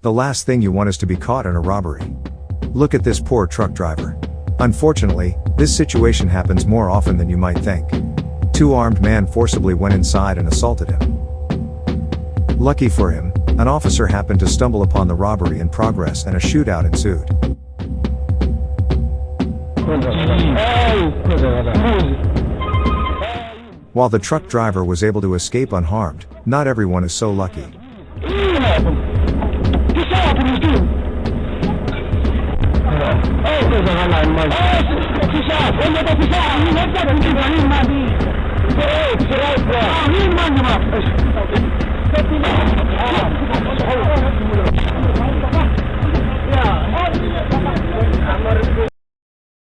The last thing you want is to be caught in a robbery. Look at this poor truck driver. Unfortunately, this situation happens more often than you might think. Two armed men forcibly went inside and assaulted him. Lucky for him, an officer happened to stumble upon the robbery in progress and a shootout ensued. While the truck driver was able to escape unharmed, not everyone is so lucky.